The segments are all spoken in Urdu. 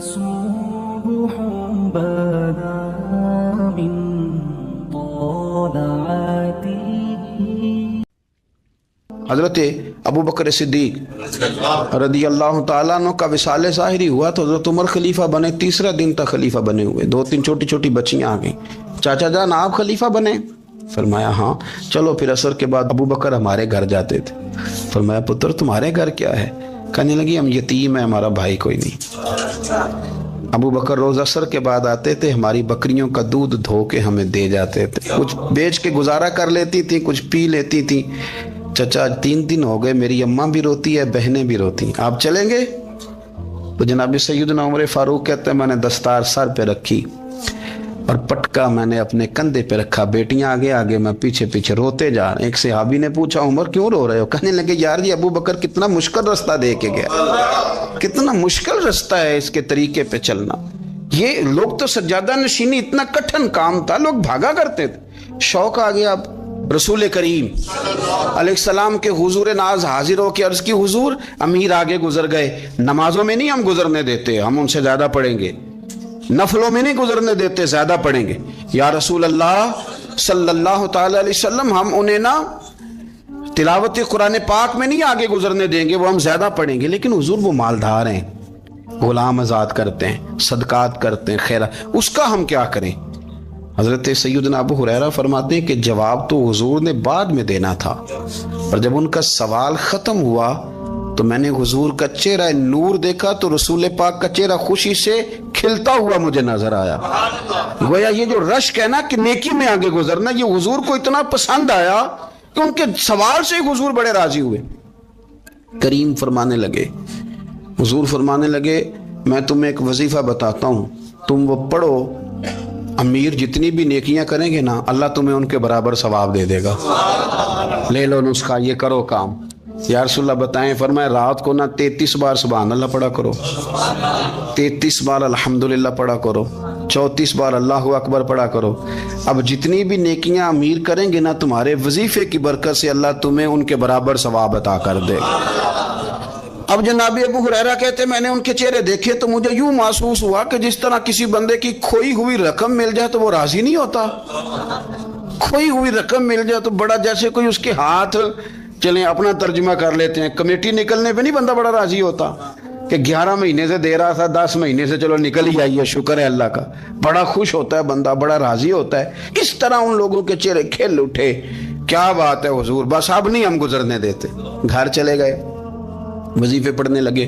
صبح بدا من طلعته. حضرت ابو بکر صدیق رضی اللہ تعالیٰ عنہ کا وصال ظاہری ہوا تو حضرت عمر خلیفہ بنے. تیسرا دن تک خلیفہ بنے ہوئے. 2-3 چھوٹی چھوٹی بچیاں آ گئیں. چاچا جان آپ خلیفہ بنے؟ فرمایا ہاں. چلو پھر عصر کے بعد ابو بکر ہمارے گھر جاتے تھے. فرمایا پتر تمہارے گھر کیا ہے؟ کہنے لگی ہم یتیم ہیں, ہمارا بھائی کوئی نہیں. ابو بکر روز عصر کے بعد آتے تھے, ہماری بکریوں کا دودھ دھو کے ہمیں دے جاتے تھے. کچھ بیچ کے گزارا کر لیتی تھی, کچھ پی لیتی تھی. چچا 3 دن ہو گئے, میری اماں بھی روتی ہے, بہنیں بھی روتی ہیں, آپ چلیں گے؟ تو جناب سیدنا عمر فاروق کہتے ہیں میں نے دستار سر پہ رکھی اور پٹکا میں نے اپنے کندھے پہ رکھا. بیٹیاں آگے آگے, میں پیچھے پیچھے, روتے جا رہے ہیں. ایک صحابی نے پوچھا عمر کیوں رو رہے ہو؟ کہنے لگے یار یہ ابو بکر کتنا مشکل رستہ دے کے گیا, کتنا مشکل رستہ ہے اس کے طریقے پہ چلنا. یہ لوگ تو سجادہ نشینی اتنا کٹھن کام تھا, لوگ بھاگا کرتے تھے. شوق آ گیا. اب رسول کریم علیہ السلام کے حضور ناز حاضر ہو کے عرض کی حضور امیر آگے گزر گئے, نمازوں میں نہیں ہم گزرنے دیتے, ہم ان سے زیادہ پڑھیں گے. نفلوں میں نہیں گزرنے دیتے, زیادہ پڑھیں گے. یا رسول اللہ صلی اللہ تعالی علیہ وسلم ہم انہیں نا تلاوت قرآن پاک میں نہیں آگے گزرنے دیں گے, وہ ہم زیادہ پڑھیں گے. لیکن حضور وہ مالدار ہیں, غلام آزاد کرتے ہیں, صدقات کرتے ہیں, خیرات, اس کا ہم کیا کریں؟ حضرت سیدنا ابو ہریرہ فرماتے ہیں کہ جواب تو حضور نے بعد میں دینا تھا, اور جب ان کا سوال ختم ہوا تو میں نے حضور کا چہرہ نور دیکھا تو رسول پاک کا چہرہ خوشی سے کھلتا ہوا مجھے نظر آیا. گویا یہ جو رشک ہے نا کہ نیکی میں آگے گزرنا, یہ حضور کو اتنا پسند آیا کہ ان کے سوال سے حضور بڑے راضی ہوئے. کریم فرمانے لگے, حضور فرمانے لگے میں تمہیں ایک وظیفہ بتاتا ہوں, تم وہ پڑھو, امیر جتنی بھی نیکیاں کریں گے نا اللہ تمہیں ان کے برابر ثواب دے دے گا. لے لو نسخہ, یہ کرو کام. یا رسول اللہ بتائیں؟ فرمائے رات کو نا 33 بار سبحان اللہ پڑھا کرو, 33 بار الحمدللہ پڑھا کرو, 34 بار اللہ اکبر پڑھا کرو. اب جتنی بھی نیکیاں امیر کریں گے نا تمہارے وظیفے کی برکت سے اللہ تمہیں ان کے برابر ثواب عطا کر دے. اب جناب ابو ہریرہ کہتے ہیں میں نے ان کے چہرے دیکھے تو مجھے یوں محسوس ہوا کہ جس طرح کسی بندے کی کھوئی ہوئی رقم مل جائے تو وہ راضی نہیں ہوتا. کھوئی ہوئی رقم مل جائے تو بڑا جیسے کوئی اس کے ہاتھ, چلیں اپنا ترجمہ کر لیتے ہیں, کمیٹی نکلنے پہ نہیں بندہ بڑا راضی ہوتا کہ 11 مہینے سے دے رہا تھا, 10 مہینے سے چلو نکل ہی آئیے, شکر ہے اللہ کا. بڑا خوش ہوتا ہے بندہ, بڑا راضی ہوتا ہے. اس طرح ان لوگوں کے چہرے کھل اٹھے. کیا بات ہے حضور, بس اب نہیں ہم گزرنے دیتے. گھر چلے گئے, وظیفے پڑھنے لگے.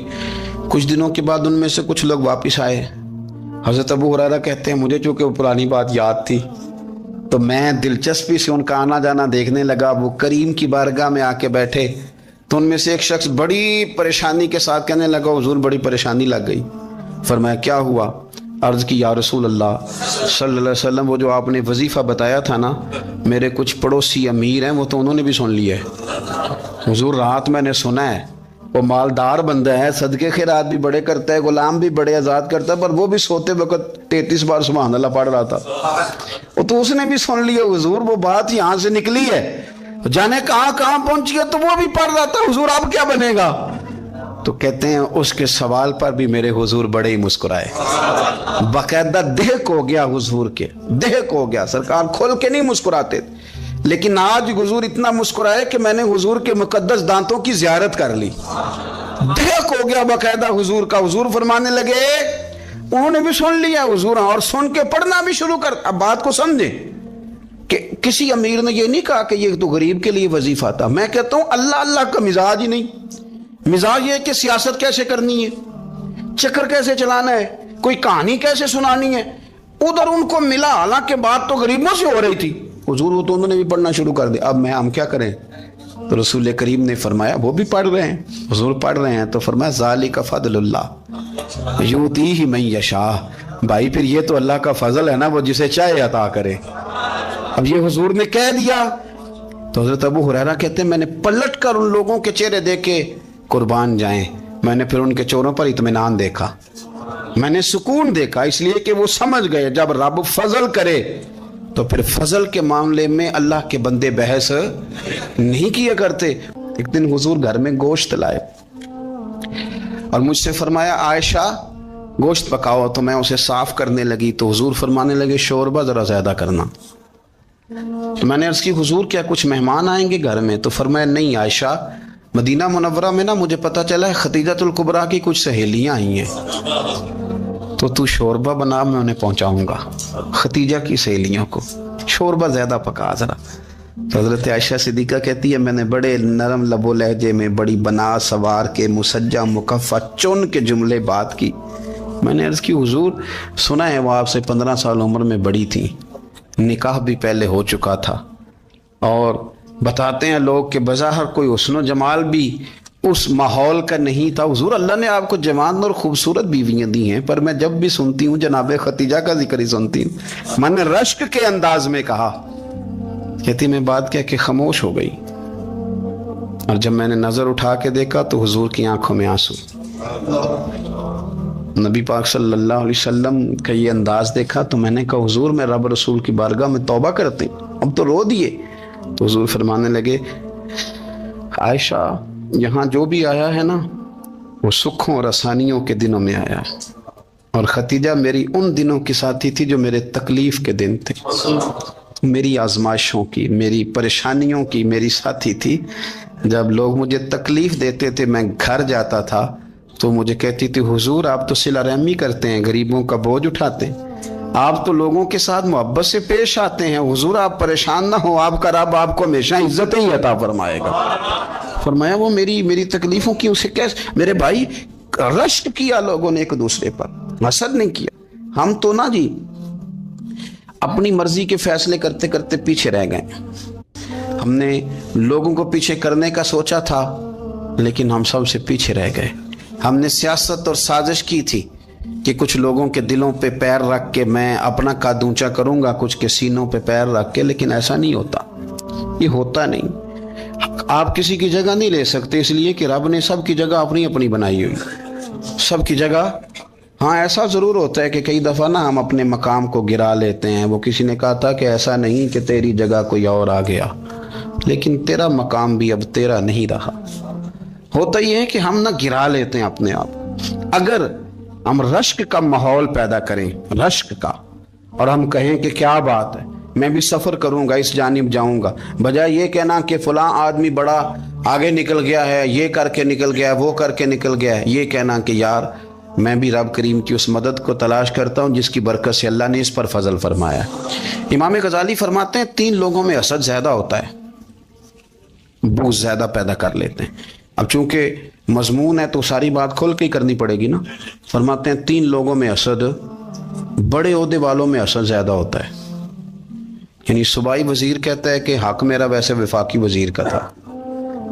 کچھ دنوں کے بعد ان میں سے کچھ لوگ واپس آئے. حضرت ابو ہریرہ کہتے ہیں مجھے چونکہ وہ پرانی بات یاد تھی تو میں دلچسپی سے ان کا آنا جانا دیکھنے لگا. وہ کریم کی بارگاہ میں آ کے بیٹھے تو ان میں سے ایک شخص بڑی پریشانی کے ساتھ کہنے لگا حضور بڑی پریشانی لگ گئی. فرمایا کیا ہوا؟ عرض کی یا رسول اللہ صلی اللہ علیہ وسلم وہ جو آپ نے وظیفہ بتایا تھا نا, میرے کچھ پڑوسی امیر ہیں, وہ تو انہوں نے بھی سن لیا ہے. حضور رات میں نے سنا ہے, وہ مالدار بندہ ہے, صدقے خیرات بھی بڑے کرتا ہے, غلام بھی بڑے آزاد کرتا ہے, پر وہ بھی سوتے وقت 33 بار سبحان اللہ پڑھ رہا تھا. وہ تو اس نے بھی سن لیا حضور, وہ بات یہاں سے نکلی ہے, جانے کہاں کہاں پہنچی ہے, تو وہ بھی پڑھ رہا تھا. حضور اب کیا بنے گا؟ تو کہتے ہیں اس کے سوال پر بھی میرے حضور بڑے ہی مسکرائے. باقاعدہ دہک ہو گیا حضور کے, دہک ہو گیا. سرکار کھول کے نہیں مسکراتے, لیکن آج حضور اتنا مسکرائے کہ میں نے حضور کے مقدس دانتوں کی زیارت کر لی. دہک ہو گیا باقاعدہ حضور کا. حضور فرمانے لگے انہوں نے بھی سن لیا حضور, اور سن کے پڑھنا بھی شروع کر. اب بات کو سمجھیں کہ کسی امیر نے یہ نہیں کہا کہ یہ تو غریب کے لیے وظیفہ تھا. میں کہتا ہوں اللہ اللہ کا مزاج ہی نہیں. مزاج یہ کہ سیاست کیسے کرنی ہے, چکر کیسے چلانا ہے, کوئی کہانی کیسے سنانی ہے. ادھر ان کو ملا, حالانکہ بات تو غریبوں سے ہو رہی تھی. حضور وہ تو انہوں نے بھی پڑھنا شروع کر دیا. اب ہم کیا کریں؟ تو رسول کریم نے فرمایا وہ بھی پڑھ رہے ہیں, حضور پڑھ رہے ہیں, تو فرمایا ذالک فضل اللہ یؤتیہ من یشاء. بھائی پھر یہ تو اللہ کا فضل ہے نا, وہ جسے چاہے عطا کرے. اب یہ حضور نے کہہ دیا تو حضرت ابو ہریرہ کہتے ہیں میں نے پلٹ کر ان لوگوں کے چہرے دیکھے, قربان جائیں, میں نے پھر ان کے چہروں پر اطمینان دیکھا, میں نے سکون دیکھا, اس لیے کہ وہ سمجھ گئے جب رب فضل کرے تو پھر فضل کے معاملے میں اللہ کے بندے بحث نہیں کیا کرتے. ایک دن حضور گھر میں گوشت لائے اور مجھ سے فرمایا عائشہ گوشت پکاؤ تو میں اسے صاف کرنے لگی تو حضور فرمانے لگے شوربہ ذرا زیادہ کرنا. تو میں نے عرض کی حضور کیا کچھ مہمان آئیں گے گھر میں؟ تو فرمایا نہیں عائشہ، مدینہ منورہ میں نا مجھے پتہ چلا ہے خدیجۃ الکبریٰ کی کچھ سہیلیاں آئی ہیں، تو شوربہ بنا، میں انہیں پہنچاؤں گا. خدیجہ کی سہیلیوں کو شوربہ زیادہ پکا ذرا. تو حضرت عائشہ صدیقہ کہتی ہے میں نے بڑے نرم لب و لہجے میں بڑی بنا سوار کے مسجع مکفہ چن کے جملے بات کی. میں نے عرض کی حضور سنا ہے وہ آپ سے 15 سال عمر میں بڑی تھی، نکاح بھی پہلے ہو چکا تھا، اور بتاتے ہیں لوگ کہ بظاہر کوئی حسن و جمال بھی اس ماحول کا نہیں تھا. حضور اللہ نے آپ کو جوان اور خوبصورت بیویاں دی ہیں، پر میں جب بھی سنتی ہوں جناب خدیجہ کا ذکر ہی سنتی ہوں. میں نے رشک کے انداز میں کہا. کہتی میں بات کیا کہ خاموش ہو گئی، اور جب میں نے نظر اٹھا کے دیکھا تو حضور کی آنکھوں میں آنسو. نبی پاک صلی اللہ علیہ وسلم کا یہ انداز دیکھا تو میں نے کہا حضور میں رب رسول کی بارگاہ میں توبہ کرتے ہیں، اب تو رو دیے. تو حضور فرمانے لگے عائشہ یہاں جو بھی آیا ہے نا وہ سکھوں اور آسانیوں کے دنوں میں آیا ہے، اور خدیجہ میری ان دنوں کی ساتھی تھی جو میرے تکلیف کے دن تھے، میری آزمائشوں کی، میری پریشانیوں کی میری ساتھی تھی. جب لوگ مجھے تکلیف دیتے تھے میں گھر جاتا تھا تو مجھے کہتی تھی حضور آپ تو صلہ رحمی کرتے ہیں، غریبوں کا بوجھ اٹھاتے ہیں، آپ تو لوگوں کے ساتھ محبت سے پیش آتے ہیں، حضور آپ پریشان نہ ہو، آپ کا رب آپ کو ہمیشہ عزت ہی عطا فرمائے گا. فرمایا وہ میری تکلیفوں کی اسے کیسے؟ میرے بھائی رشک کیا لوگوں نے ایک دوسرے پر، حسد نہیں کیا. ہم تو نا جی اپنی مرضی کے فیصلے کرتے کرتے پیچھے رہ گئے. ہم نے لوگوں کو پیچھے کرنے کا سوچا تھا لیکن ہم سب سے پیچھے رہ گئے. ہم نے سیاست اور سازش کی تھی کہ کچھ لوگوں کے دلوں پہ پیر رکھ کے میں اپنا قد اونچا کروں گا، کچھ کے سینوں پہ پیر رکھ کے، لیکن ایسا نہیں ہوتا، یہ ہوتا نہیں. آپ کسی کی جگہ نہیں لے سکتے اس لیے کہ رب نے سب کی جگہ اپنی اپنی بنائی ہوئی، سب کی جگہ. ہاں ایسا ضرور ہوتا ہے کہ کئی دفعہ نا ہم اپنے مقام کو گرا لیتے ہیں. وہ کسی نے کہا تھا کہ ایسا نہیں کہ تیری جگہ کوئی اور آ گیا، لیکن تیرا مقام بھی اب تیرا نہیں رہا. ہوتا یہ ہے کہ ہم نہ گرا لیتے ہیں اپنے آپ. اگر ہم رشک کا ماحول پیدا کریں، رشک کا، اور ہم کہیں کہ کیا بات ہے میں بھی سفر کروں گا، اس جانب جاؤں گا، بجائے یہ کہنا کہ فلاں آدمی بڑا آگے نکل گیا ہے، یہ کر کے نکل گیا ہے، وہ کر کے نکل گیا ہے، یہ کہنا کہ یار میں بھی رب کریم کی اس مدد کو تلاش کرتا ہوں جس کی برکت سے اللہ نے اس پر فضل فرمایا. امام غزالی فرماتے ہیں 3 لوگوں میں حسد زیادہ ہوتا ہے، بغض زیادہ پیدا کر لیتے ہیں. اب چونکہ مضمون ہے تو ساری بات کھول کے ہی کرنی پڑے گی نا. فرماتے ہیں 3 لوگوں میں حسد، بڑے عہدے والوں میں حسد زیادہ ہوتا ہے. یعنی صوبائی وزیر کہتا ہے کہ حق میرا ویسے وفاقی وزیر کا تھا،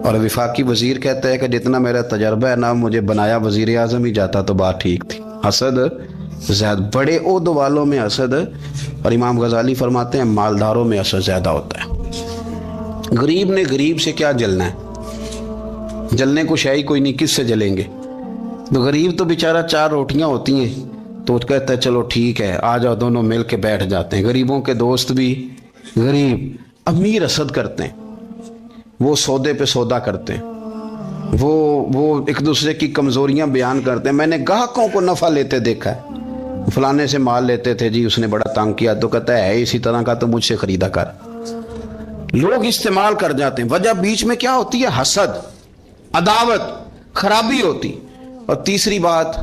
اور وفاقی وزیر کہتا ہے کہ جتنا میرا تجربہ ہے نا مجھے بنایا وزیر اعظم ہی جاتا تو بات ٹھیک تھی. حسد زیادہ، بڑے عہدے والوں میں حسد. اور امام غزالی فرماتے ہیں مالداروں میں حسد زیادہ ہوتا ہے. غریب نے غریب سے کیا جلنا ہے؟ جلنے کو شے ہی کوئی نہیں، کس سے جلیں گے؟ تو غریب تو بیچارہ 4 روٹیاں ہوتی ہیں تو کہتا ہے چلو ٹھیک ہے آ جاؤ، دونوں مل کے بیٹھ جاتے ہیں. غریبوں کے دوست بھی غریب. امیر حسد کرتے ہیں، وہ سودے پہ سودا کرتے ہیں، وہ ایک دوسرے کی کمزوریاں بیان کرتے ہیں. میں نے گاہکوں کو نفع لیتے دیکھا ہے، فلانے سے مال لیتے تھے جی اس نے بڑا تنگ کیا، تو کہتا ہے اسی طرح کا تو مجھ سے خریدا کر. لوگ استعمال کر جاتے ہیں. وجہ بیچ میں کیا ہوتی ہے؟ حسد، عداوت، خرابی ہوتی. اور تیسری بات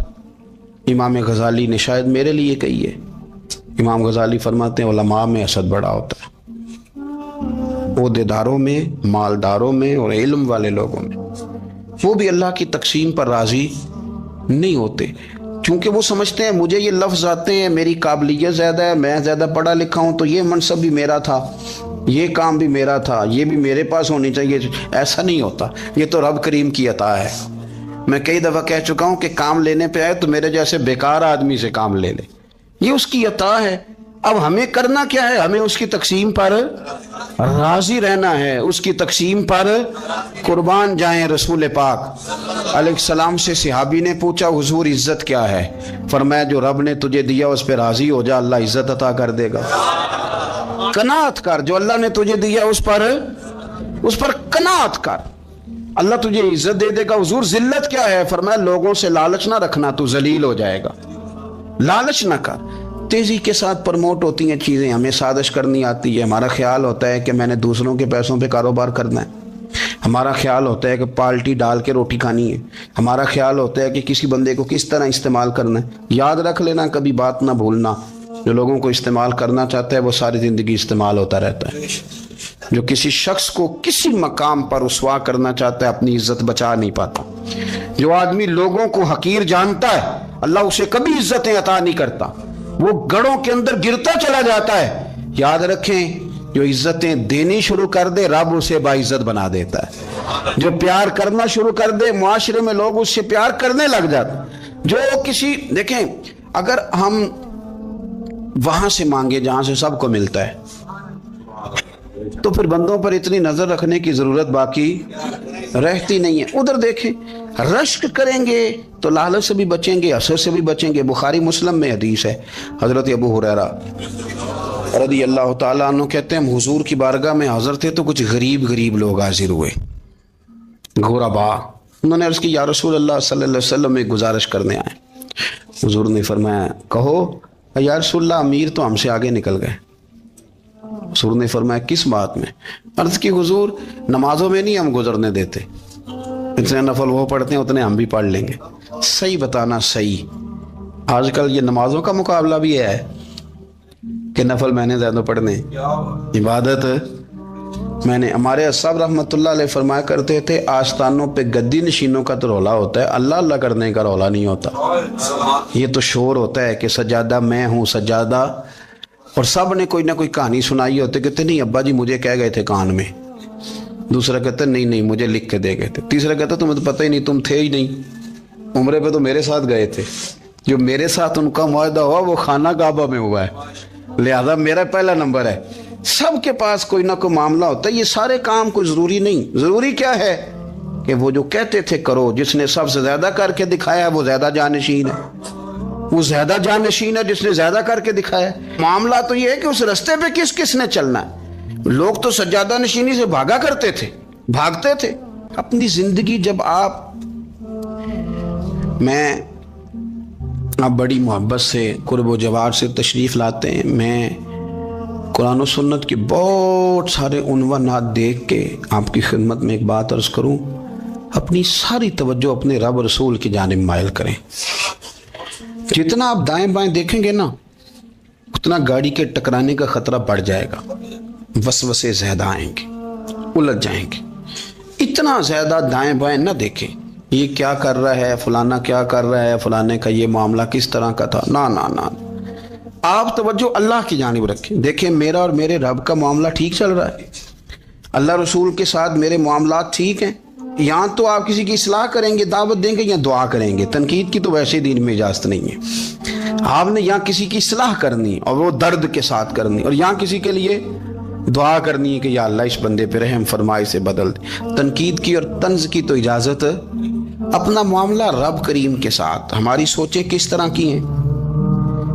امام غزالی نے شاید میرے لیے کہی ہے. امام غزالی فرماتے ہیں علماء میں حسد بڑا ہوتا ہے، عہدیداروں میں، مالداروں میں، اور علم والے لوگوں میں. وہ بھی اللہ کی تقسیم پر راضی نہیں ہوتے، چونکہ وہ سمجھتے ہیں مجھے یہ لفظ آتے ہیں، میری قابلیت زیادہ ہے، میں زیادہ پڑھا لکھا ہوں تو یہ منصب بھی میرا تھا، یہ کام بھی میرا تھا، یہ بھی میرے پاس ہونی چاہیے. ایسا نہیں ہوتا، یہ تو رب کریم کی عطا ہے. میں کئی دفعہ کہہ چکا ہوں کہ کام لینے پہ آئے تو میرے جیسے بیکار آدمی سے کام لے لے، یہ اس کی عطا ہے. اب ہمیں کرنا کیا ہے؟ ہمیں اس کی تقسیم پر راضی رہنا ہے، اس کی تقسیم پر قربان جائیں. رسول پاک علیہ السلام سے صحابی نے پوچھا حضور عزت کیا ہے؟ فرمایا جو رب نے تجھے دیا اس پہ راضی ہو جا، اللہ عزت عطا کر دے گا. قناعت کر، جو اللہ نے تجھے دیا اس پر قناعت کر، اللہ تجھے عزت دے دے گا. حضور ذلت کیا ہے؟ فرمایا لوگوں سے لالچ نہ رکھنا، تو ذلیل ہو جائے گا. لالچ نہ کر. تیزی کے ساتھ پروموٹ ہوتی ہیں چیزیں, ہمیں سازش کرنی آتی ہے, ہمارا خیال ہوتا ہے کہ میں نے دوسروں کے پیسوں پہ کاروبار کرنا ہے, ہمارا خیال ہوتا ہے کہ پالٹی ڈال کے روٹی کھانی ہے, ہمارا خیال ہوتا ہے کہ کسی بندے کو کس طرح استعمال کرنا ہے. یاد رکھ لینا, کبھی بات نہ بھولنا, جو لوگوں کو استعمال کرنا چاہتا ہے وہ ساری زندگی استعمال ہوتا رہتا ہے. جو کسی شخص کو کسی مقام پر رسوا کرنا چاہتا ہے اپنی عزت بچا نہیں پاتا. جو آدمی لوگوں کو حقیر جانتا ہے اللہ اسے کبھی عزتیں عطا نہیں کرتا, وہ گڑھوں کے اندر گرتا چلا جاتا ہے. یاد رکھیں, جو عزتیں دینی شروع کر دے رب اسے باعزت بنا دیتا ہے. جو پیار کرنا شروع کر دے معاشرے میں لوگ اس سے پیار کرنے لگ جاتے. جو کسی, دیکھیں, اگر ہم وہاں سے مانگے جہاں سے سب کو ملتا ہے تو پھر بندوں پر اتنی نظر رکھنے کی ضرورت باقی رہتی نہیں ہے. ادھر دیکھیں, رشک کریں گے تو لالچ سے بھی بچیں گے, حسد سے بھی بچیں گے. بخاری مسلم میں حدیث ہے, حضرت ابو ہریرہ رضی اللہ تعالیٰ عنہ کہتے ہیں ہم حضور کی بارگاہ میں حاضر تھے تو کچھ غریب لوگ حاضر ہوئے, غربا. انہوں نے عرض کی یا رسول اللہ صلی اللہ علیہ وسلم ایک گزارش کرنے آئے. حضور نے فرمایا کہو. یا رسول اللہ امیر تو ہم سے آگے نکل گئے. حضور نے فرمایا کس بات میں؟ عرض کی حضور نمازوں میں نہیں ہم گزرنے دیتے, اتنے نفل وہ پڑھتے ہیں اتنے ہم بھی پڑھ لیں گے. صحیح بتانا صحیح. آج کل یہ نمازوں کا مقابلہ بھی ہے کہ نفل میں نے زیادہ پڑھنے, عبادت میں نے. ہمارے صاحب رحمۃ اللہ علیہ فرمایا کرتے تھے آستانوں پہ گدی نشینوں کا تو رولا ہوتا ہے, اللہ اللہ کرنے کا رولا نہیں ہوتا. یہ تو شور ہوتا ہے کہ سجادہ میں ہوں سجادہ, اور سب نے کوئی نہ کوئی کہانی سنائی ہوتی, کہتے نہیں ابا جی مجھے کہہ گئے تھے کان میں. دوسرا کہتا نہیں مجھے لکھ کے دے گئے تھے. تیسرا کہتا تمہیں تو پتہ ہی نہیں, تم تھے ہی نہیں, عمرے پہ تو میرے ساتھ گئے تھے. جو میرے ساتھ ان کا معاہدہ ہوا وہ خانہ کعبہ میں ہوا ہے, لہذا میرا پہلا نمبر ہے. سب کے پاس کوئی نہ کوئی معاملہ ہوتا ہے. یہ سارے کام کوئی ضروری نہیں. ضروری کیا ہے کہ وہ جو کہتے تھے کرو, جس نے سب سے زیادہ کر کے دکھایا وہ زیادہ جانشین ہے, وہ زیادہ جانشین ہے جس نے زیادہ کر کے دکھایا. معاملہ تو یہ ہے کہ اس رستے پہ کس کس نے چلنا ہے. لوگ تو سجادہ نشینی سے بھاگا کرتے تھے, بھاگتے تھے. اپنی زندگی جب میں بڑی محبت سے قرب و جوار سے تشریف لاتے ہیں, میں قرآن و سنت کے بہت سارے عنوانات دیکھ کے آپ کی خدمت میں ایک بات عرض کروں, اپنی ساری توجہ اپنے رب رسول کی جانب مائل کریں. جتنا آپ دائیں بائیں دیکھیں گے نا اتنا گاڑی کے ٹکرانے کا خطرہ بڑھ جائے گا, وسوسے زیادہ آئیں گے, الجھ جائیں گے. اتنا زیادہ دائیں بائیں نہ دیکھیں, یہ کیا کر رہا ہے, فلانا کیا کر رہا ہے, فلانے کا یہ معاملہ کس طرح کا تھا. نہ آپ توجہ اللہ کی جانب رکھیں. دیکھیں میرا اور میرے رب کا معاملہ ٹھیک چل رہا ہے, اللہ رسول کے ساتھ میرے معاملات ٹھیک ہیں. یہاں تو آپ کسی کی اصلاح کریں گے, دعوت دیں گے یا دعا کریں گے. تنقید کی تو ویسے دین میں اجازت نہیں ہے. آپ نے یہاں کسی کی اصلاح کرنی اور وہ درد کے ساتھ کرنی, اور یہاں کسی کے لیے دعا کرنی ہے کہ یا اللہ اس بندے پہ رحم فرمائے سے بدل دے. تنقید کی اور طنز کی تو اجازت. اپنا معاملہ رب کریم کے ساتھ, ہماری سوچیں کس طرح کی ہیں,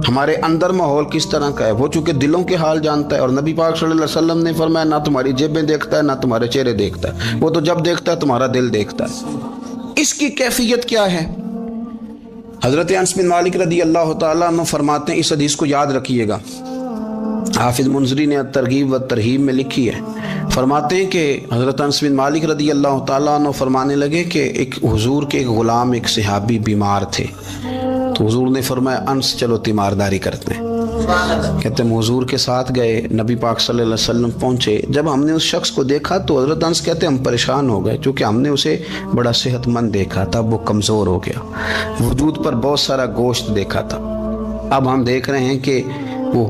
ہمارے اندر ماحول کس طرح کا ہے, وہ چونکہ دلوں کے حال جانتا ہے. اور نبی پاک صلی اللہ علیہ وسلم نے فرمایا نہ تمہاری جیبیں دیکھتا ہے نہ تمہارے چہرے دیکھتا ہے, وہ تو جب دیکھتا ہے تمہارا دل دیکھتا ہے. اس کی کیفیت کیا ہے؟ حضرت انس بن مالک رضی اللہ تعالیٰ عنہ فرماتے ہیں, اس حدیث کو یاد رکھیے گا, حافظ منذری نے ترغیب و ترہیب میں لکھی ہے. فرماتے ہیں کہ حضرت انس بن مالک رضی اللہ تعالیٰ عنہ فرمانے لگے کہ ایک حضور کے ایک غلام ایک صحابی بیمار تھے, تو حضور نے فرمایا انس چلو تیمارداری کرتے ہیں. کہتے ہیں حضور کے ساتھ گئے, نبی پاک صلی اللہ علیہ وسلم پہنچے. جب ہم نے اس شخص کو دیکھا تو حضرت انس کہتے ہیں ہم پریشان ہو گئے, چونکہ ہم نے اسے بڑا صحت مند دیکھا تھا, وہ کمزور ہو گیا, وجود پر بہت سارا گوشت دیکھا تھا. اب ہم دیکھ رہے ہیں کہ وہ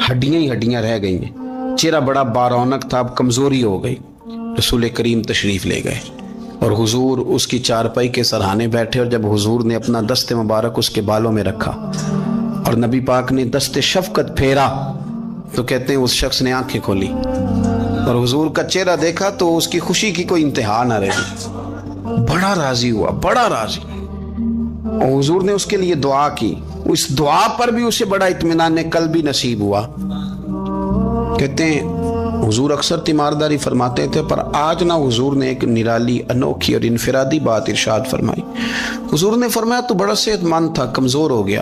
ہڈیاں ہی ہڈیاں رہ گئی ہیں, چہرہ بڑا بارونق تھا, اب کمزوری ہو گئی. رسول کریم تشریف لے گئے اور حضور اس کی چارپائی کے سرہانے بیٹھے, اور جب حضور نے اپنا دست مبارک اس کے بالوں میں رکھا اور نبی پاک نے دست شفقت پھیرا تو کہتے ہیں اس شخص نے آنکھیں کھولی اور حضور کا چہرہ دیکھا تو اس کی خوشی کی کوئی انتہا نہ رہی, بڑا راضی ہوا, بڑا راضی. اور حضور نے اس کے لیے دعا کی, اس دعا پر بھی اسے بڑا اطمینان قلب بھی نصیب ہوا. کہتے ہیں حضور اکثر تیمارداری فرماتے تھے, پر آج نہ حضور نے ایک نرالی انوکھی اور انفرادی بات ارشاد فرمائی. حضور نے فرمایا تو بڑا صحت مند تھا, کمزور ہو گیا,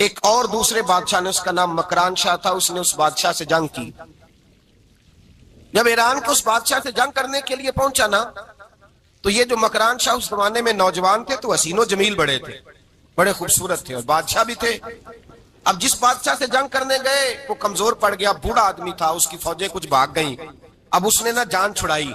ایک اور دوسرے بادشاہ نے، اس کا نام مکران شاہ تھا، اس نے اس بادشاہ سے جنگ کی. جب ایران کو اس بادشاہ سے جنگ کرنے کے لیے پہنچا نا، تو یہ جو مکران شاہ اس زمانے میں نوجوان تھے تو حسین و جمیل بڑے تھے، بڑے خوبصورت تھے اور بادشاہ بھی تھے. اب جس بادشاہ سے جنگ کرنے گئے وہ کمزور پڑ گیا، بوڑھا آدمی تھا، اس کی فوجیں کچھ بھاگ گئیں. اب اس نے نا جان چھڑائی.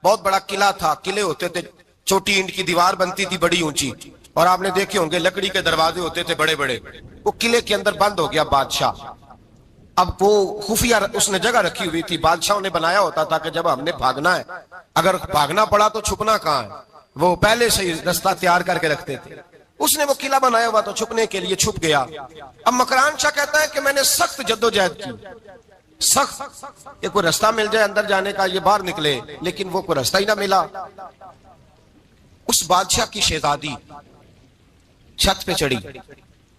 بہت بڑا قلعہ تھا، قلعے ہوتے تھے، چھوٹی اینٹ کی دیوار بنتی تھی بڑی اونچی، اور آپ نے دیکھے ہوں گے لکڑی کے دروازے ہوتے تھے بڑے بڑے. وہ قلعے کے اندر بند ہو گیا بادشاہ. اب وہ خفیہ اس نے جگہ رکھی ہوئی تھی، بادشاہوں نے بنایا ہوتا تھا کہ جب ہم نے بھاگنا ہے، اگر بھاگنا پڑا تو چھپنا کہاں ہے، وہ پہلے سے رستہ تیار کر کے رکھتے تھے. اس نے وہ قلعہ بنایا ہوا تو چھپنے کے لیے چھپ گیا. اب مکران شاہ کہتا ہے کہ میں نے سخت جدوجہد کی، سخت، کہ کوئی رستہ مل جائے اندر جانے کا، یہ باہر نکلے، لیکن وہ کوئی رستہ ہی نہ ملا. اس بادشاہ کی شہزادی چھت پہ چڑھی.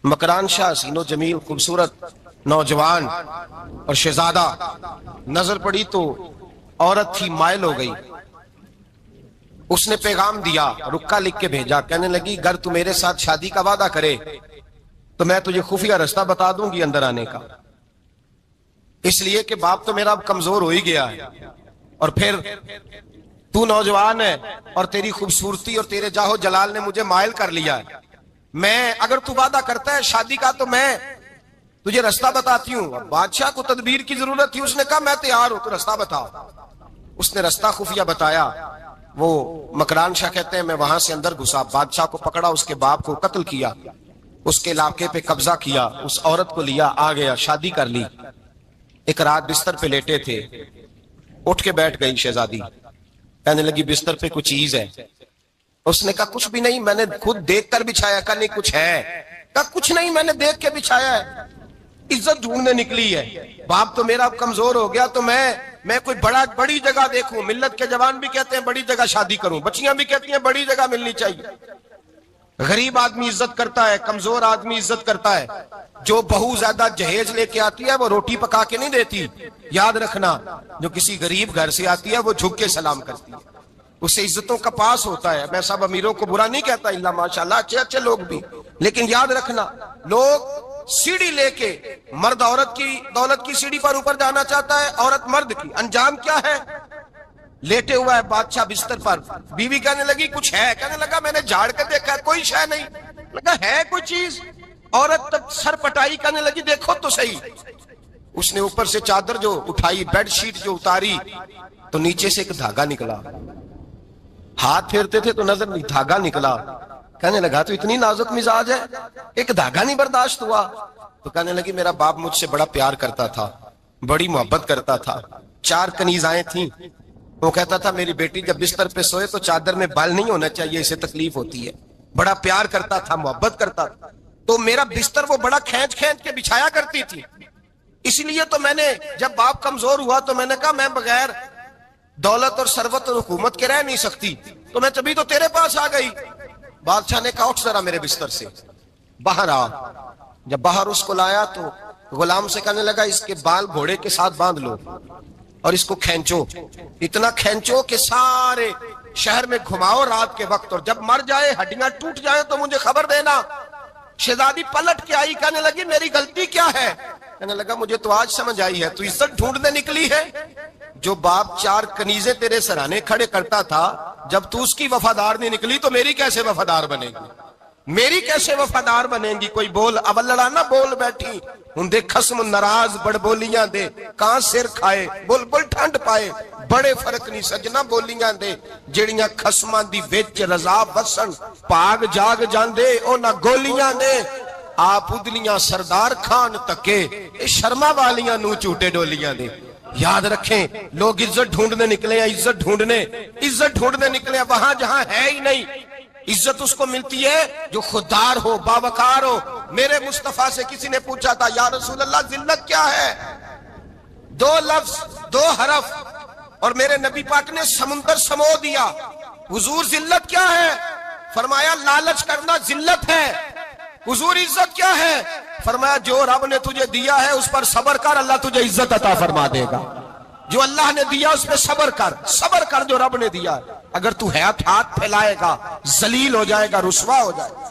مکران شاہ حسین و جمیل، خوبصورت نوجوان اور شہزادہ، نظر پڑی تو عورت تھی، مائل ہو گئی. اس نے پیغام دیا، رکا لکھ کے بھیجا، کہنے لگی اگر تو میرے ساتھ شادی کا وعدہ کرے تو میں تجھے خفیہ رستہ بتا دوں گی اندر آنے کا. اس لیے کہ باپ تو میرا اب کمزور ہو ہی گیا ہے، اور پھر تو نوجوان ہے اور تیری خوبصورتی اور تیرے جاہو جلال نے مجھے مائل کر لیا ہے. میں اگر تو وعدہ کرتا ہے شادی کا تو میں تجھے رستہ بتاتی ہوں. بادشاہ کو تدبیر کی ضرورت تھی، اس نے کہا میں تیار ہوں، تو رستہ بتا. اس نے رستہ خفیہ بتایا. وہ مکران شاہ کہتے ہیں میں وہاں سے اندر گھسا، بادشاہ کو پکڑا، اس کے باپ کو قتل کیا، اس کے علاقے پہ قبضہ کیا، اس عورت کو لیا، آ گیا، شادی کر لی. ایک رات بستر پہ لیٹے تھے، اٹھ کے بیٹھ گئی شہزادی، کہنے لگی بستر پہ کچھ چیز ہے. اس نے کہا کچھ بھی نہیں، میں نے خود دیکھ کر بچھایا. کہا نہیں کچھ ہے. کہا کچھ نہیں، میں نے دیکھ کے بچھایا ہے. عزت ڈھونڈنے نکلی ہے. باپ تو میرا کمزور ہو گیا تو میں کوئی بڑی جگہ دیکھوں. ملت کے جوان بھی کہتے ہیں بڑی جگہ شادی کروں، بچیاں بھی کہتی ہیں بڑی جگہ ملنی چاہیے. غریب آدمی عزت کرتا ہے، کمزور آدمی عزت کرتا ہے. جو بہو زیادہ جہیز لے کے آتی ہے وہ روٹی پکا کے نہیں دیتی، یاد رکھنا. جو کسی غریب گھر سے آتی ہے وہ جھک کے سلام کرتی ہے، اس سے عزتوں کا پاس ہوتا ہے. میں سب امیروں کو برا نہیں کہتا، اللہ ماشاءاللہ اچھے اچھے لوگ بھی، لیکن یاد رکھنا لوگ سیڑھی لے کے، مرد عورت کی دولت کی سیڑھی پر اوپر جانا چاہتا ہے، عورت مرد کی. انجام کیا ہے؟ لیٹے ہوا ہے بادشاہ بستر پر. بیوی کہنے لگی کچھ ہے. کہنے لگا میں نے جھاڑ کے دیکھا ہے کوئی شے نہیں. لگا ہے کوئی چیز. عورت تب سر پٹائی، کہنے لگی دیکھو تو صحیح. اس نے اوپر سے چادر جو اٹھائی، بیڈ شیٹ جو اتاری، تو نیچے سے ایک دھاگا نکلا. ہاتھ پھیرتے تھے تو نظر نہیں، دھاگا نکلا. کہنے لگا تو اتنی نازک مزاج ہے، ایک دھاگا نہیں برداشت ہوا. تو کہنے لگی میرا باپ مجھ سے بڑا پیار کرتا تھا، بڑی محبت کرتا تھا. 4 کنیزائیں تھیں. وہ کہتا تھا میری بیٹی جب بستر پہ سوئے تو چادر میں بال نہیں ہونا چاہیے، اسے تکلیف ہوتی ہے. بڑا پیار کرتا تھا، محبت کرتا تھا. تو میرا بستر وہ بڑا کھینچ کھینچ کے بچھایا کرتی تھی. اس لیے تو میں نے جب باپ کمزور ہوا تو میں نے کہا میں بغیر دولت اور ثروت اور حکومت کے رہ نہیں سکتی، تو میں تبھی تو تیرے پاس آ گئی. بادشاہ نے کہا اٹھ ذرا میرے بستر سے، باہر آ. جب باہر اس کو لایا تو غلام سے کہنے لگا اس کے بال گھوڑے کے ساتھ باندھ لو اور اس کو کھینچو، اتنا کھینچو کہ سارے شہر میں گھماؤ رات کے وقت، اور جب مر جائے ہڈیاں ٹوٹ جائیں تو مجھے خبر دینا. شہزادی پلٹ کے آئی، کہنے لگی میری غلطی کیا ہے؟ کہنے لگا مجھے تو آج سمجھ آئی ہے، تو عزت ڈھونڈنے نکلی ہے. جو باپ 4 کنیزیں تیرے سرانے کھڑے کرتا تھا، جب تو اس کی وفادار نہیں نکلی تو میری کیسے وفادار بنے گی؟ میری کیسے وفادار بنے گی؟ کوئی بول اول لڑانا بول بیٹھی ہوں دے خسم ناراض بڑ بولیاں دے، کہاں سر کھائے بول بول ٹھنڈ پائے. بڑے فرق نہیں سجنا بولیاں دے جڑیاں خسماں دی وچ رضا وسن، پاگ جاگ جاندے او نہ گولیاں دے. آپ ادلیاں سردار خان تکے شرما والیاں نو چوٹے ڈولیاں دے. یاد رکھیں لوگ عزت ڈھونڈنے نکلے ہیں، عزت ڈھونڈنے نکلے ہیں وہاں جہاں ہے ہی نہیں. عزت اس کو ملتی ہے جو خوددار ہو، باوقار ہو. میرے مصطفیٰ سے کسی نے پوچھا تھا یا رسول اللہ ذلت کیا ہے؟ 2 لفظ 2 حرف، اور میرے نبی پاک نے سمندر سمو دیا. حضور ذلت کیا ہے؟ فرمایا لالچ کرنا ذلت ہے. حضور عزت کیا ہے؟ فرمایا جو رب نے تجھے دیا ہے اس پر صبر کر، اللہ تجھے عزت عطا فرما دے گا. جو اللہ نے دیا اس پہ صبر کر جو رب نے دیا. اگر تو ہاتھ پھیلائے گا ذلیل ہو جائے گا، رسوا ہو جائے گا.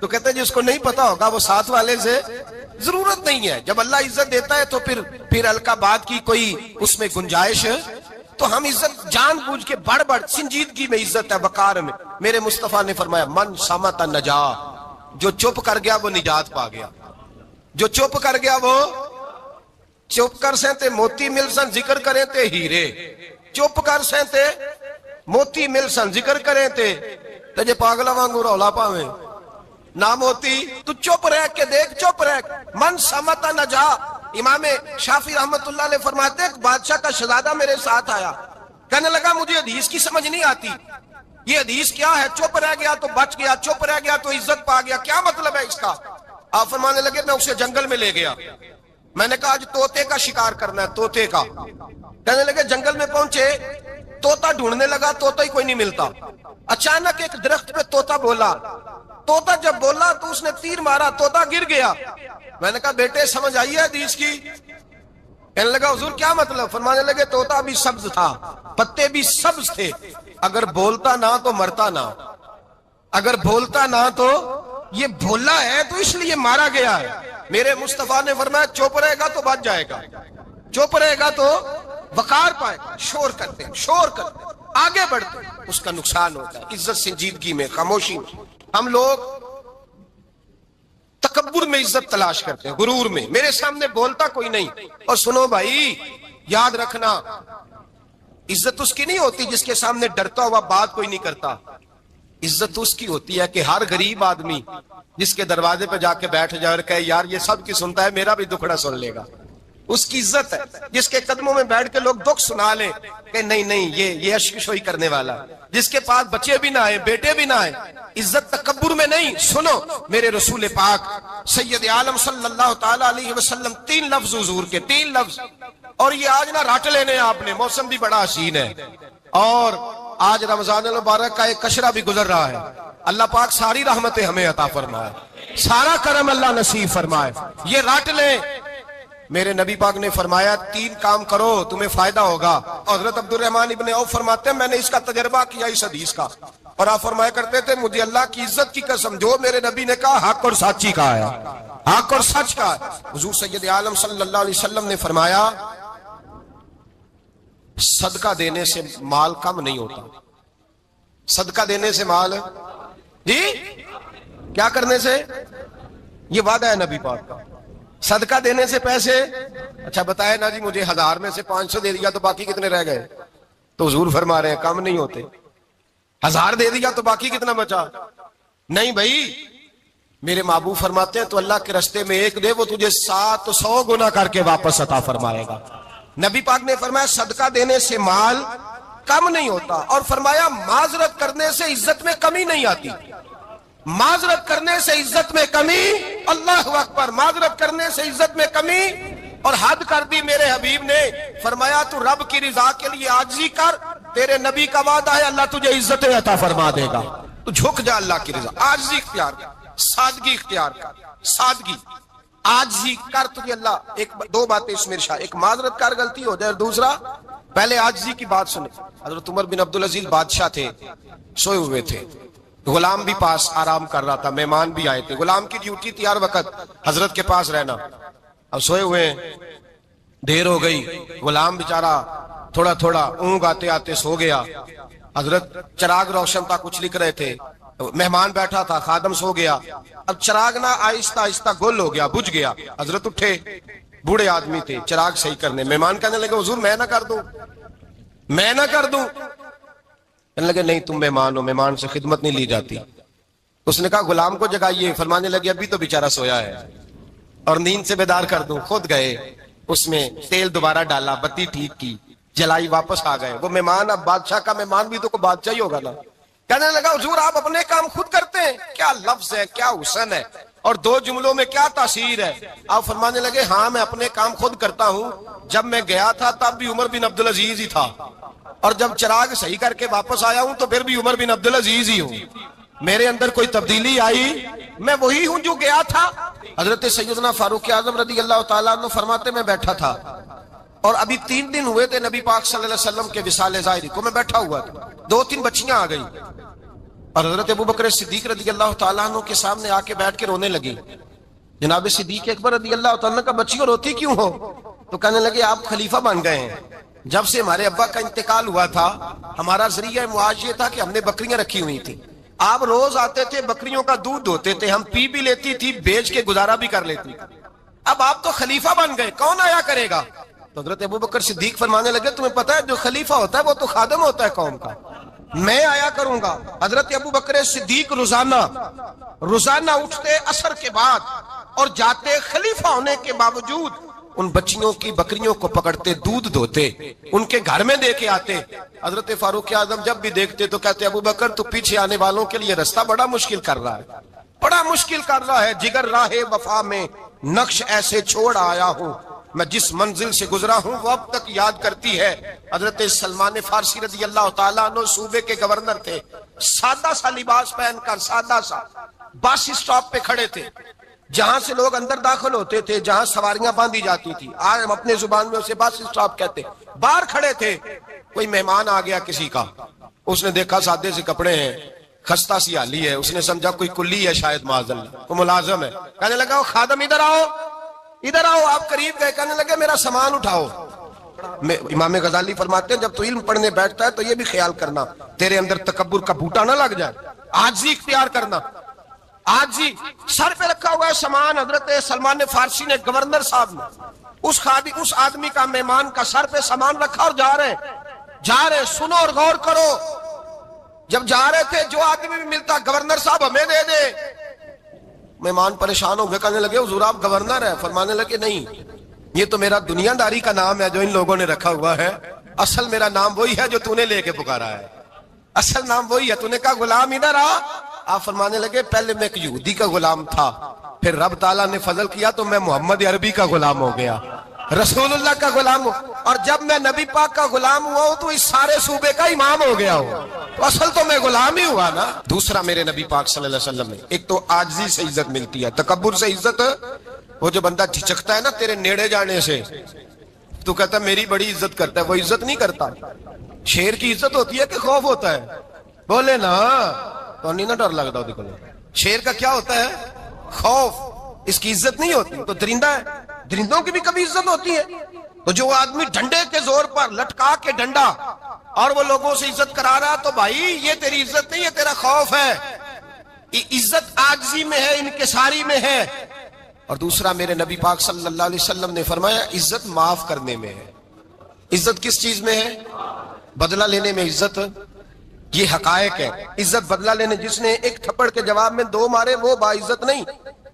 تو کہتے ہیں جس کو نہیں پتا ہوگا وہ ساتھ والے سے ضرورت نہیں ہے. جب اللہ عزت دیتا ہے تو پھر ہلکا بات کی کوئی اس میں گنجائش. تو ہم عزت جان بوجھ کے بڑھ سنجیدگی میں عزت ہے، وقار میں. میرے مصطفیٰ نے فرمایا من صمت نجا، جو چپ کر گیا وہ نجات پا گیا. جو چپ کر گیا وہ چپ کر سہتے موتی مل سن ذکر کریں تے ہیرے. چپ کر سہتے موتی مل سن ذکر کریں تے تجھے پاگلا وانگو رولا پاویں نہ موتی. تو چپ رہ کے دیکھ، چپ رہ. من صمت نجا. امام شافعی رحمت اللہ علیہ فرماتے ہیں ایک بادشاہ کا شہزادہ میرے ساتھ آیا، کہنے لگا مجھے حدیث کی سمجھ نہیں آتی، یہ حدیث کیا ہے؟ چپ رہ گیا تو بچ گیا، چپ رہ گیا تو عزت پا گیا، کیا مطلب ہے اس کا؟ آپ فرمانے لگے میں اسے جنگل میں لے گیا، میں نے کہا آج طوطے کا شکار کرنا ہے، طوطے کا. کہنے لگے جنگل میں پہنچے، طوطا ڈھونڈنے لگا، طوطا ہی کوئی نہیں ملتا. اچانک ایک درخت پہ طوطا بولا. طوطا جب بولا تو اس نے تیر مارا، طوطا گر گیا. میں نے کہا بیٹے سمجھ آئی ہے حدیث کی؟ کہنے لگا حضور کیا مطلب؟ فرمانے لگے طوطا بھی سبز تھا، پتے بھی سبز تھے، اگر بولتا نہ تو مرتا نہ، اگر بولتا نہ تو یہ بولا ہے تو اس لیے مارا گیا ہے. میرے مصطفیٰ نے فرمایا چپ رہے گا تو بچ جائے گا، چپ رہے گا تو وقار پائے گا. شور کرتے ہیں، شور کرتے ہیں، آگے بڑھتے ہیں، اس کا نقصان ہوتا ہے. عزت سنجیدگی میں، خاموشی میں. ہم لوگ تکبر میں عزت تلاش کرتے ہیں، غرور میں. میرے سامنے بولتا کوئی نہیں. اور سنو بھائی یاد رکھنا، عزت اس کی نہیں ہوتی جس کے سامنے ڈرتا ہوا بات کوئی نہیں کرتا. عزت اس کی ہوتی ہے کہ ہر غریب آدمی جس کے دروازے پہ جا کے بیٹھ جائے اور کہے یار یہ سب کی سنتا ہے، میرا بھی دکھڑا سن لے گا، اس کی عزت ہے. جس کے قدموں میں بیٹھ کے لوگ دکھ سنا لیں کہ نہیں نہیں یہ اشکشوئی کرنے والا، جس کے پاس بچے بھی نہ آئے، بیٹے بھی نہ آئے. عزت تکبر میں نہیں. سنو میرے رسول پاک سید عالم صلی اللہ تعالی علیہ وسلم 3 لفظ حضور کے، 3 لفظ. اور یہ آج نہ راٹ لینے آپ نے، موسم بھی بڑا حسین ہے اور آج رمضان المبارک کا ایک کشرہ بھی گزر رہا ہے. اللہ پاک ساری رحمتیں ہمیں عطا فرمائے، سارا کرم اللہ نصیب فرمائے. یہ راٹ لیں. میرے نبی پاک نے فرمایا 3 کام کرو تمہیں فائدہ ہوگا. حضرت عبد الرحمن ابن عوف فرماتے ہیں میں نے اس کا تجربہ کیا اس حدیث کا، اور آپ فرمایا کرتے تھے مجھے اللہ کی عزت کی قسم جو میرے نبی نے کہا حق اور سچی کہا ہے، حق اور سچ کہا ہے. حضور سید عالم صلی اللہ علیہ وسلم نے فرمایا صدقہ دینے سے مال کم نہیں ہوتا. صدقہ دینے سے مال، جی کیا کرنے سے؟ یہ وعدہ ہے نبی پاک کا. صدقہ دینے سے پیسے، اچھا بتائے نا جی مجھے 1000 میں سے 500 دے دیا تو باقی کتنے رہ گئے؟ تو حضور فرما رہے ہیں کم نہیں ہوتے. 1000 دے دیا تو باقی کتنا بچا؟ نہیں بھائی، میرے محبوب فرماتے ہیں تو اللہ کے رستے میں 1 دے وہ تجھے 700 گنا کر کے واپس عطا فرمائے گا. نبی پاک نے فرمایا صدقہ دینے سے مال کم نہیں ہوتا، اور فرمایا معذرت کرنے سے عزت میں کمی نہیں آتی. معذرت کرنے سے عزت میں کمی، اللہ اکبر، معذرت کرنے سے عزت میں کمی. اور حد کر دی میرے حبیب نے، فرمایا تو رب کی رضا کے لیے عاجزی کر، تیرے نبی کا وعدہ ہے اللہ تجھے عزت عطا فرما دے گا. تو جھک جا اللہ کی رضا، عاجزی اختیار کر، سادگی اختیار کر، سادگی عاجزی کر. تجھے اللہ 2 باتیں اس میں ارشاد، ایک معذرت کر غلطی ہو جائے، اور دوسرا پہلے عاجزی کی بات سنے. حضرت عمر بن عبدالعزیز بادشاہ تھے، سوئے ہوئے تھے، غلام بھی پاس آرام کر رہا تھا، مہمان بھی آئے تھے. غلام کی ڈیوٹی تھی ہر وقت حضرت کے پاس رہنا. اب سوئے ہوئے ہیں، دیر ہو گئی، غلام بیچارہ تھوڑا تھوڑا اونگ آتے آتے سو گیا. حضرت چراغ روشن تھا، کچھ لکھ رہے تھے، مہمان بیٹھا تھا، خادم سو گیا. اب چراغ نہ آہستہ آہستہ گل ہو گیا، بجھ گیا. حضرت اٹھے، بوڑھے آدمی تھے، چراغ صحیح کرنے. مہمان کہنے لگے حضور میں نہ کر دوں، میں نہ کر دوں. کہنے لگے نہیں تم مہمان ہو، مہمان سے خدمت نہیں لی جاتی. اس نے کہا غلام کو جگائیے. فرمانے لگے ابھی تو بیچارہ سویا ہے اور نیند سے بیدار کر دوں. خود گئے، اس میں تیل دوبارہ ڈالا، بتی ٹھیک کی، جلائی، واپس آ گئے. وہ مہمان، اب بادشاہ کا مہمان بھی تو کوئی بادشاہ ہی ہوگا نا. کہنے لگا حضور آپ اپنے کام خود کرتے ہیں؟ کیا لفظ ہے، کیا حسن ہے، اور 2 جملوں میں کیا تاثیر ہے. آپ فرمانے لگے ہاں میں اپنے کام خود کرتا ہوں. جب میں گیا تھا تب بھی عمر بن عبدالعزیز ہی تھا، اور جب چراغ صحیح کر کے واپس آیا ہوں تو پھر بھی عمر بن عبدالعزیز ہی ہوں. میرے اندر کوئی تبدیلی آئی؟ میں وہی ہوں جو گیا تھا. حضرت سیدنا فاروق اعظم رضی اللہ تعالیٰ عنہ فرماتے میں بیٹھا تھا، اور ابھی 3 دن ہوئے تھے نبی پاک صلی اللہ علیہ وسلم کے وصال ظاہری کو. میں بیٹھا ہوا تھا، 2-3 بچیاں آ گئی. اور حضرت ابو بکر صدیق رضی اللہ تعالیٰ عنہ کے سامنے آ کے بیٹھ کے رونے لگی. جناب صدیق اکبر رضی اللہ تعالیٰ عنہ کا بچیوں روتی کیوں ہو؟ تو کہنے لگے آپ خلیفہ بن گئے ہیں. جب سے ہمارے ابا کا انتقال ہوا تھا ہمارا ذریعہ معاش یہ تھا کہ ہم نے بکریاں رکھی ہوئی تھیں. آپ روز آتے تھے بکریوں کا دودھ دھوتے تھے, ہم پی بھی لیتی تھی, بیچ کے گزارا بھی کر لیتی. اب آپ تو خلیفہ بن گئے, کون آیا کرے گا؟ تو حضرت ابو بکر صدیق فرمانے لگے تمہیں پتہ ہے جو خلیفہ ہوتا ہے وہ تو خادم ہوتا ہے قوم کا, میں آیا کروں گا. حضرت ابو بکر صدیق روزانہ اٹھتے عصر کے بعد اور جاتے, خلیفہ ہونے کے باوجود ان بچیوں کی بکریوں کو پکڑتے, دودھ دھوتے, ان کے گھر میں دے کے آتے. حضرت فاروق اعظم جب بھی دیکھتے تو کہتے ابو بکر تو پیچھے آنے والوں کے لیے راستہ بڑا مشکل کر رہا ہے, بڑا مشکل کر رہا ہے. جگر راہ وفا میں نقش ایسے چھوڑ آیا ہوں, میں جس منزل سے گزرا ہوں وہ اب تک یاد کرتی ہے. حضرت سلمان فارسی رضی اللہ تعالیٰ عنہ صوبے کے گورنر تھے, سادہ سا لباس پہن کر سادہ سا بس اسٹاپ پہ کھڑے تھے, جہاں سے لوگ اندر داخل ہوتے تھے, جہاں سواریاں باندھی جاتی تھی, آج ہم اپنے زبان میں اسے بس اسٹاپ کہتے. باہر کھڑے تھے, کوئی مہمان آ گیا کسی کا, اس نے دیکھا سادے سے کپڑے ہیں, خستہ سی حالی ہے, اس نے سمجھا کوئی کلی ہے شاید, معاذ اللہ کوئی ملازم ہے. کہنے لگا خادم ادھر آؤ, ادھر آؤ. آپ قریب گئے, کہنے لگے میرا سامان اٹھاؤ. امام غزالی فرماتے ہیں جب تو علم پڑھنے بیٹھتا ہے تو یہ بھی خیال کرنا تیرے اندر تکبر کا بوٹا نہ لگ جائے, عاجزی اختیار کرنا. آج جی سر پہ رکھا ہوا ہے سامان. حضرت سلمان فارسی نے, گورنر صاحب نے, اس آدمی کا, مہمان کا سر پہ سامان رکھا اور جا رہے. سنو اور غور کرو, جب جا رہے تھے جو آدمی بھی ملتا گورنر صاحب ہمیں دے دے. مہمان پریشان ہو گئے, کہنے لگے حضور آپ گورنر ہیں؟ فرمانے لگے نہیں, یہ تو میرا دنیا داری کا نام ہے جو ان لوگوں نے رکھا ہوا ہے, اصل میرا نام وہی ہے جو تو نے لے کے پکارا ہے, اصل نام وہی ہے. تو نے کہا غلام ادھر آ. آپ فرمانے لگے پہلے میں ایک یہودی کا غلام تھا, پھر رب تعالیٰ نے فضل کیا تو میں محمد عربی کا غلام ہو گیا, رسول اللہ کا غلام ہو, اور جب میں نبی پاک کا غلام ہوا ہوں تو اس سارے صوبے کا امام ہو گیا ہوں, تو اصل تو میں غلام ہی ہوا نا. دوسرا میرے نبی پاک صلی اللہ علیہ وسلم نے, ایک تو عاجزی سے عزت ملتی ہے, تکبر سے عزت, وہ جو بندہ جھجکتا ہے نا تیرے نیڑے جانے سے, تو کہتا ہے میری بڑی عزت کرتا ہے, وہ عزت نہیں کرتا. شیر کی عزت ہوتی ہے کہ خوف ہوتا ہے؟ بولے نا تو نہیں نہ ڈر لگتا. دیکھو شیر کا کیا ہوتا ہے؟ خوف, اس کی عزت نہیں ہوتی. تو درندہ ہے, درندوں کی بھی کبھی عزت ہوتی ہے. تو جو آدمی ڈنڈے کے زور پر لٹکا کے ڈنڈا اور وہ لوگوں سے عزت کرا رہا, تو بھائی یہ تیری عزت نہیں ہے, تیرا خوف ہے. عزت عاجزی میں ہے, انکساری میں ہے. اور دوسرا میرے نبی پاک صلی اللہ علیہ وسلم نے فرمایا عزت معاف کرنے میں ہے. عزت کس چیز میں ہے؟ بدلہ لینے میں عزت. یہ حقائق ہے. عزت بدلہ لینے, جس نے ایک تھپڑ کے جواب میں 2 مارے وہ باعزت نہیں.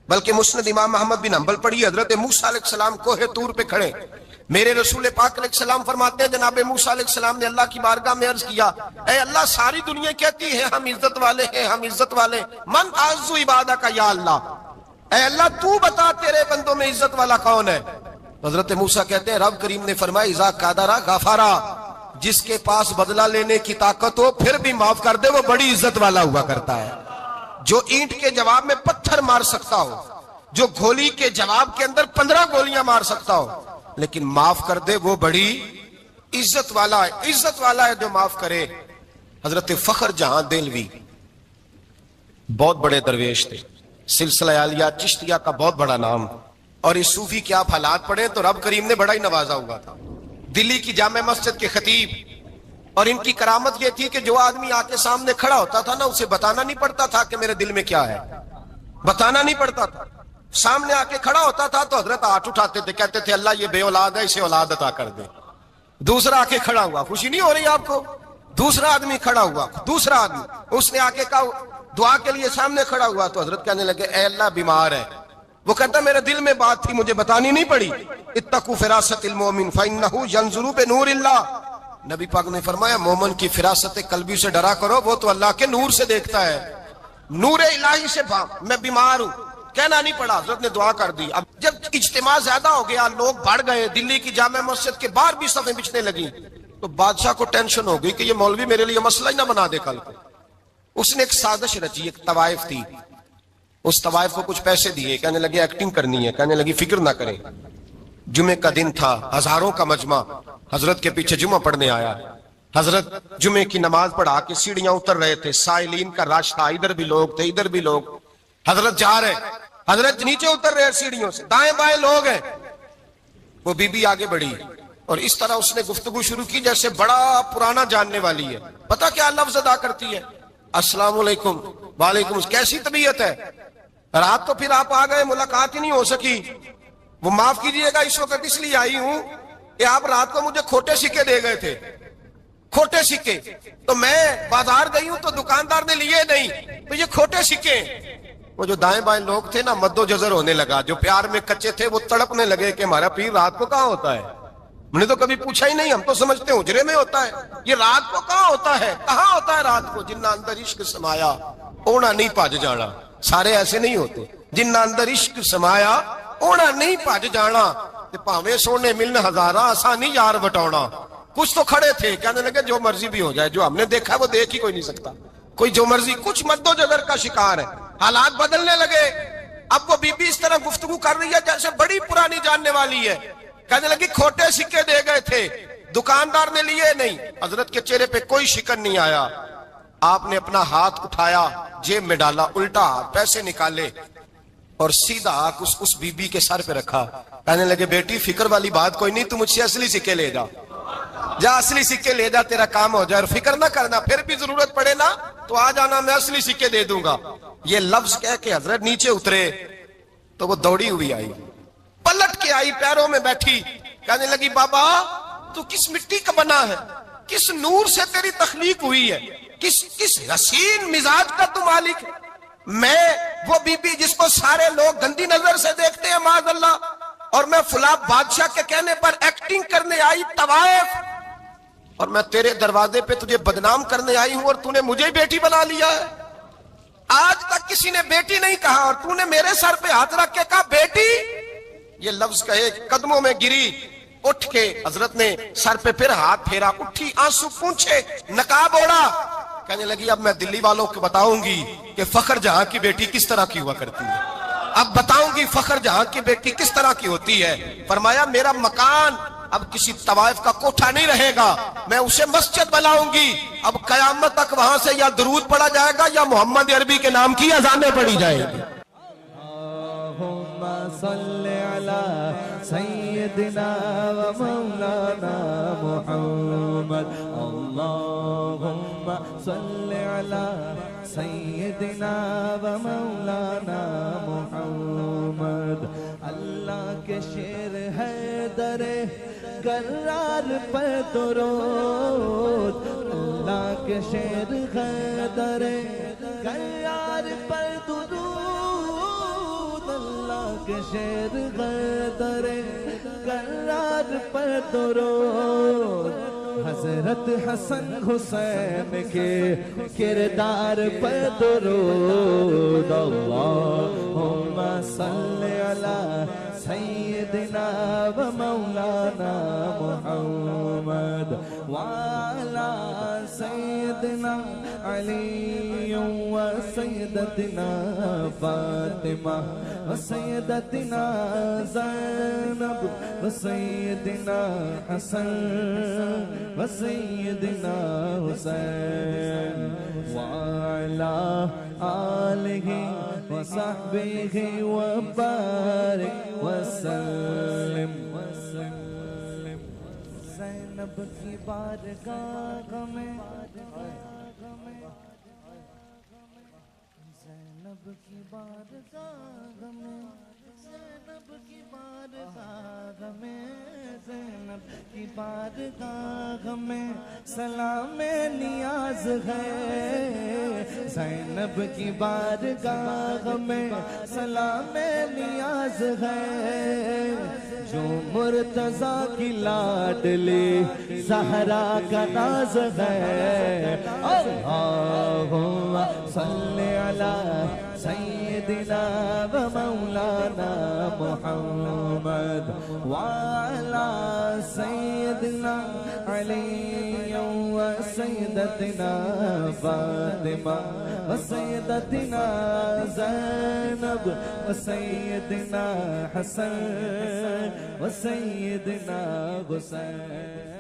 بلکہ مسند امام احمد بن حنبل پڑھی, حضرت موسیٰ علیہ السلام کوہ طور پہ کھڑے, میرے رسول پاک علیہ السلام فرماتے ہیں جناب موسیٰ علیہ السلام نے اللہ کی بارگاہ میں عرض کیا, اے اللہ ساری دنیا کہتی ہے ہم عزت والے ہیں, ہم عزت والے, من اعز عبادہ کا یا اللہ, اے اللہ تو بتا تیرے بندوں میں عزت والا کون ہے؟ حضرت موسیٰ کہتے ہیں رب کریم نے فرمایا اذا قادرا غفارا, جس کے پاس بدلہ لینے کی طاقت ہو پھر بھی معاف کر دے وہ بڑی عزت والا ہوا کرتا ہے. جو اینٹ کے جواب میں پتھر مار سکتا ہو, جو گولی کے جواب کے اندر 15 گولیاں مار سکتا ہو, لیکن معاف کر دے وہ بڑی عزت والا ہے. عزت والا ہے جو معاف کرے. حضرت فخر جہاں دہلوی بہت بڑے درویش تھے, سلسلہ عالیہ چشتیہ کا بہت بڑا نام, اور اس صوفی کے آپ حالات پڑھیں تو رب کریم نے بڑا ہی نوازا ہوا تھا. دلی کی جامع مسجد کے خطیب, اور ان کی کرامت یہ تھی کہ جو آدمی آ کے سامنے کھڑا ہوتا تھا نا اسے بتانا نہیں پڑتا تھا کہ میرے دل میں کیا ہے, بتانا نہیں پڑتا تھا. سامنے آ کے کھڑا ہوتا تھا تو حضرت ہاتھ اٹھاتے تھے, کہتے تھے اللہ یہ بے اولاد ہے اسے اولاد عطا کر دے. دوسرا آ کے کھڑا ہوا, خوشی نہیں ہو رہی آپ کو؟ دوسرا آدمی کھڑا ہوا, دوسرا آدمی, اس نے آ کے کہا دعا کے لیے سامنے کھڑا ہوا, تو حضرت کہنے لگے اے اللہ بیمار ہے. وہ کہتا میرے دل میں بات تھی مجھے بتانی نہیں پڑی, اتقوا فراست المومن فإنه ينظر بنور اللہ. نبی پاک نے فرمایا مومن کی فراست قلبی سے ڈرا کرو, وہ تو اللہ کے نور سے دیکھتا ہے, نور الہی سے. میں بیمار ہوں, کہنا نہیں پڑا, حضرت نے دعا کر دی. اب جب اجتماع زیادہ ہو گیا, لوگ بڑھ گئے, دلی کی جامع مسجد کے باہر بھی صفیں بچھنے لگی, تو بادشاہ کو ٹینشن ہو گئی کہ یہ مولوی میرے لیے مسئلہ ہی نہ بنا دے کل کو. اس نے ایک سازش رچی, ایک طوائف تھی, اس طوائف کو کچھ پیسے دیے, کہنے لگے ایکٹنگ کرنی ہے, کہنے لگی فکر نہ کریں. جمعے کا دن تھا, ہزاروں کا مجمع حضرت کے پیچھے جمعہ پڑھنے آیا, حضرت جمعے کی نماز پڑھا کے سیڑھیاں اتر رہے تھے، سائلین کا رش تھا، ادھر بھی لوگ تھے ادھر بھی لوگ، حضرت جا رہے، حضرت نیچے اتر رہے سیڑھیوں سے، دائیں بائیں لوگ ہیں، وہ بی بی آگے بڑھی اور اس طرح اس نے گفتگو شروع کی جیسے بڑا پرانا جاننے والی ہے. پتہ کیا لفظ ادا کرتی ہے؟ السلام علیکم. وعلیکم. کیسی طبیعت ہے؟ رات تو پھر آپ آ گئے، ملاقات ہی نہیں ہو سکی. وہ معاف کیجئے گا اس وقت اس لیے آئی ہوں کہ آپ رات کو مجھے کھوٹے سکے دے گئے تھے، کھوٹے سکے، تو میں بازار گئی ہوں تو دکاندار نے لیے نہیں، تو یہ کھوٹے سکے. وہ جو دائیں بائیں لوگ تھے نا، مد و جزر ہونے لگا. جو پیار میں کچے تھے وہ تڑپنے لگے کہ ہمارا پیر رات کو کہاں ہوتا ہے. ہم نے تو کبھی پوچھا ہی نہیں، ہم تو سمجھتے ہیں حجرے میں ہوتا ہے، یہ رات کو کہاں ہوتا ہے، کہاں ہوتا ہے رات کو. جنہ اندر عشق سمایا اونا نہیں پاج جانا. سارے ایسے نہیں ہوتے. جنہ اندر عشق سمایا اونا نہیں پاج جانا. پاویں سونے ملن ہزارہ آسانی یار بٹاؤنا. کچھ تو کھڑے تھے کہنے لگے جو مرضی بھی ہو جائے، جو ہم نے دیکھا وہ دیکھ ہی کوئی نہیں سکتا. کوئی جو مرضی، کچھ مد و جزر کا شکار ہے. حالات بدلنے لگے. اب وہ بی بی اس طرح گفتگو کر رہی ہے جیسے بڑی پرانی جاننے والی ہے. کہنے لگی کھوٹے سکے دے گئے تھے، دکاندار نے لیے نہیں. حضرت کے چہرے پہ کوئی شکن نہیں آیا. آپ نے اپنا ہاتھ اٹھایا، جیب میں ڈالا، الٹا پیسے نکالے اور سیدھا اس بی بی کے سر پہ رکھا. کہنے لگے بیٹی فکر والی بات کوئی نہیں، تم مجھ سے اصلی سکے لے جا، جا اصلی سکے لے جا، تیرا کام ہو جائے. اور فکر نہ کرنا، پھر بھی ضرورت پڑے نا تو آ جانا، میں اصلی سکے دے دوں گا. یہ لفظ کہہ کے حضرت نیچے اترے تو وہ دوڑی ہوئی آئی، پلٹ کے آئی، پیروں میں بیٹھی. کہنے لگی بابا تو کس مٹی کا بنا ہے، کس نور سے تیری تخلیق ہوئی ہے، کس حسین مزاج کا تو مالک ہے. میں وہ بی بی جس کو سارے لوگ گندی نظر سے دیکھتے ہیں معاذ اللہ، اور میں فلاں بادشاہ کے کہنے پر ایکٹنگ کرنے آئی طوائف، اور میں تیرے دروازے پہ تجھے بدنام کرنے آئی ہوں اور تو نے مجھے بیٹی بنا لیا ہے. آج تک کسی نے بیٹی نہیں کہا اور تو نے میرے سر پہ ہاتھ رکھ کے کہا بیٹی. یہ لفظ کہے قدموں میں گری، اٹھ کے حضرت نے سر پہ پھر ہاتھ پھیرا، اٹھی، آنسو پونچھے، نقاب اوڑا. کہنے لگی اب میں دلی والوں کو بتاؤں گی کہ فخر جہاں کی بیٹی کس طرح کی ہوا کرتی ہے. اب بتاؤں گی فخر جہاں کی بیٹی کس طرح کی ہوتی ہے. فرمایا میرا مکان اب کسی طوائف کا کوٹھا نہیں رہے گا، میں اسے مسجد بناؤں گی. اب قیامت تک وہاں سے یا درود پڑھا جائے گا یا محمد عربی کے نام کی اذانیں پڑھی جائیں گی. اللہم صلی علی سیدنا و مولانا محمد. اللہم صلی علی سیدنا و مولانا محمد. اللہ کے شیر ہے در کرار پر درود، اللہ کے شیر ہے در کرار پر درود، اللہ کے شیر ہے در کرار پر درود. حضرت حسن حسین کے کردار پر درود. اللہم صلی علی سیدنا و مولانا محمد وعلی سیدنا علی و سیدتنا فاطمہ و سیدتنا زینب و سیدنا حسن و سیدنا حسین وعلی آلہ و صحبہ و بارک وسلم. زینب کی بارگاہ میں، زینب کی بارگاہ میں، زینب کی بارگاہ میں، زینب کی بارگاہ میں سلام نیاز ہے. زینب کی بارگاہ میں سلام نیاز ہے. جو مرتضیٰ کی لاڈلی زہرا کا ناز ہے. اللہم صلی علی سیدنا و مولانا محمد وعلی سیدنا علی و سیدتنا فاطمہ و سیدتنا زینب و سیدنا حسن و سیدنا حسین.